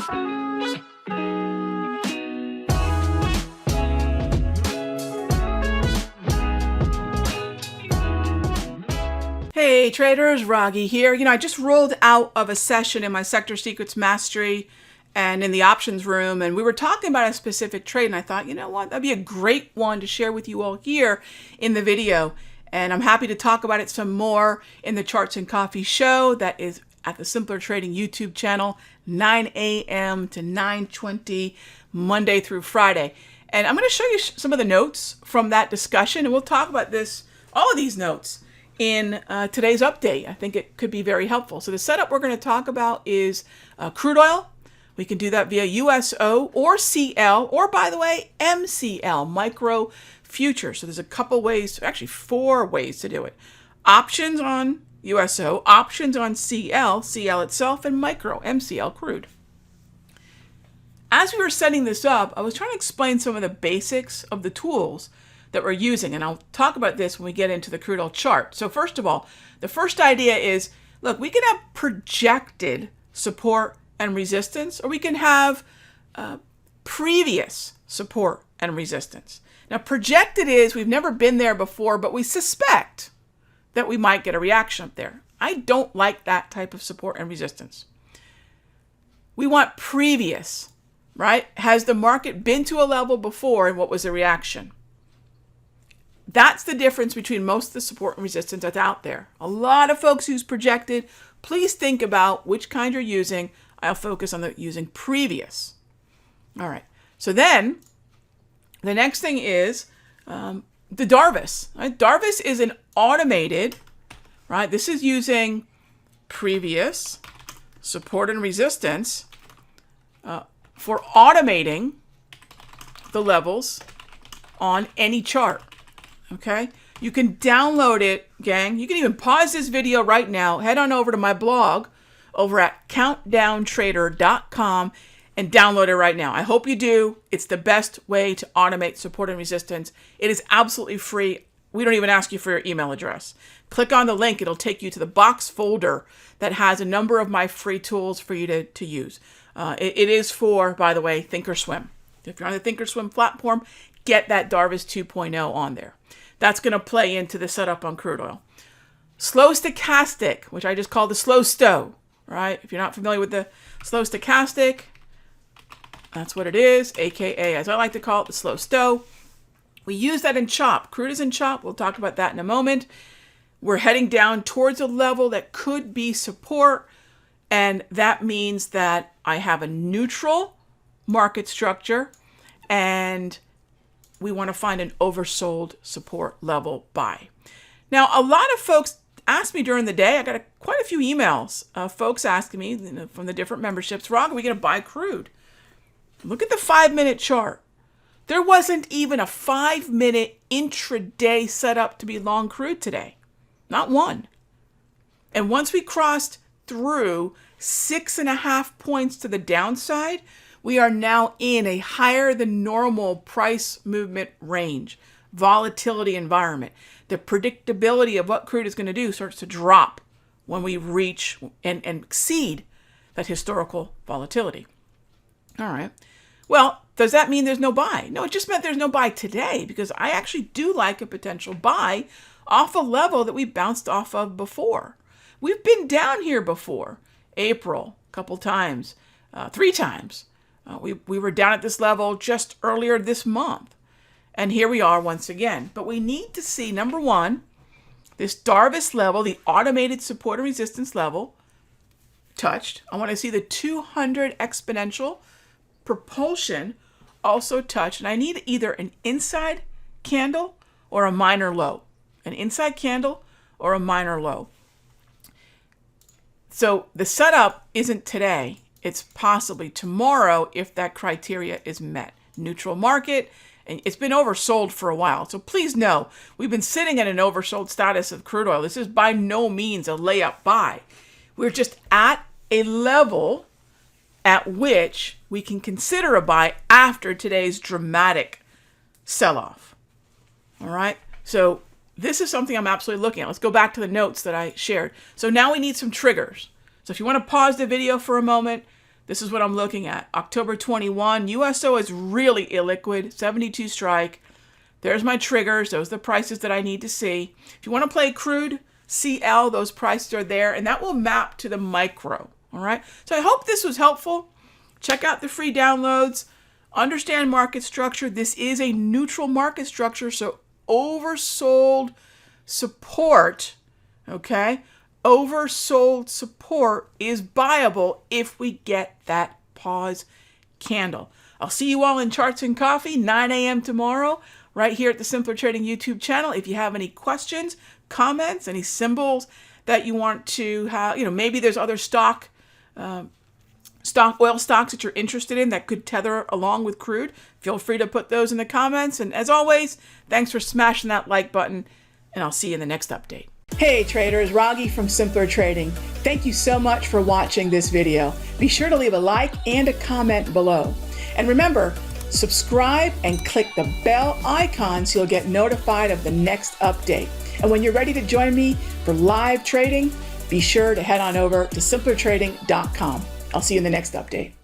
Hey traders, Raghee here. I just rolled out of a session in my Sector Secrets Mastery and in the options room, and we were talking about a specific trade, and I thought, you know what, that'd be a great one to share with you all here in the video. And I'm happy to talk about it some more in the Charts and Coffee show that is at the Simpler Trading YouTube channel, 9 a.m. to 9:20, Monday through Friday. And I'm going to show you some of the notes from that discussion, and we'll talk about all of these notes in today's update. I think it could be very helpful. So the setup we're going to talk about is crude oil. We can do that via USO or CL, or by the way, MCL, micro futures. So there's a couple ways, actually 4 ways to do it. Options on USO, options on CL, CL itself, and micro, MCL, crude. As we were setting this up, I was trying to explain some of the basics of the tools that we're using, and I'll talk about this when we get into the crude oil chart. So first of all, the first idea is, look, we can have projected support and resistance, or we can have previous support and resistance. Now, projected is we've never been there before, but we suspect that we might get a reaction up there. I don't like that type of support and resistance. We want previous, right? Has the market been to a level before, and what was the reaction? That's the difference between most of the support and resistance that's out there. A lot of folks use projected. Please think about which kind you're using. I'll focus on using previous. All right. So then the next thing is the Darvis. Right? Darvis is an automated, right? This is using previous support and resistance for automating the levels on any chart. Okay, you can download it, gang. You can even pause this video right now, head on over to my blog over at countdowntrader.com and download it right now. I hope you do. It's the best way to automate support and resistance. It is absolutely free. We don't even ask you for your email address. Click on the link. It'll take you to the box folder that has a number of my free tools for you to use. It is for, by the way, Thinkorswim. If you're on the Thinkorswim platform, get that Darvis 2.0 on there. That's going to play into the setup on crude oil. Slow stochastic, which I just call the slow stow, right? If you're not familiar with the slow stochastic, that's what it is, aka, as I like to call it, the slow stow. We use that in CHOP. Crude is in CHOP. We'll talk about that in a moment. We're heading down towards a level that could be support, and that means that I have a neutral market structure, and we want to find an oversold support level buy. Now, a lot of folks asked me during the day, I got quite a few emails, folks asking me from the different memberships, Rog, are we going to buy crude? Look at the 5-minute chart. There wasn't even a 5-minute intraday setup to be long crude today. Not one. And once we crossed through 6.5 points to the downside, we are now in a higher than normal price movement range, volatility environment. The predictability of what crude is going to do starts to drop when we reach and exceed that historical volatility. All right. Well, does that mean there's no buy? No, it just meant there's no buy today, because I actually do like a potential buy off a level that we bounced off of before. We've been down here before. April, a couple times, 3 times. We were down at this level just earlier this month. And here we are once again. But we need to see, number one, this Darvis level, the automated support and resistance level, touched. I want to see the 200 exponential propulsion also touched. And I need either an inside candle or a minor low. An inside candle or a minor low. So the setup isn't today. It's possibly tomorrow if that criteria is met. Neutral market, and it's been oversold for a while. So please know, we've been sitting at an oversold status of crude oil. This is by no means a layup buy. We're just at a level at which we can consider a buy after today's dramatic sell-off. All right? So this is something I'm absolutely looking at. Let's go back to the notes that I shared. So now we need some triggers. So if you want to pause the video for a moment, This is what I'm looking at. October 21, USO is really illiquid, 72 strike. There's my triggers. Those are the prices that I need to see. If you want to play crude, CL, those prices are there, and that will map to the micro. All right. So I hope this was helpful. Check out the free downloads. Understand market structure. This is a neutral market structure, so oversold support, okay? Oversold support is buyable if we get that pause candle. I'll see you all in Charts and Coffee, 9 a.m. tomorrow, right here at the Simpler Trading YouTube channel. If you have any questions, comments, any symbols that you want to have, maybe there's other oil stocks that you're interested in that could tether along with crude, feel free to put those in the comments. And as always, thanks for smashing that like button, and I'll see you in the next update. Hey traders, Raghee from Simpler Trading. Thank you so much for watching this video. Be sure to leave a like and a comment below. And remember, subscribe and click the bell icon so you'll get notified of the next update. And when you're ready to join me for live trading, be sure to head on over to simplertrading.com. I'll see you in the next update.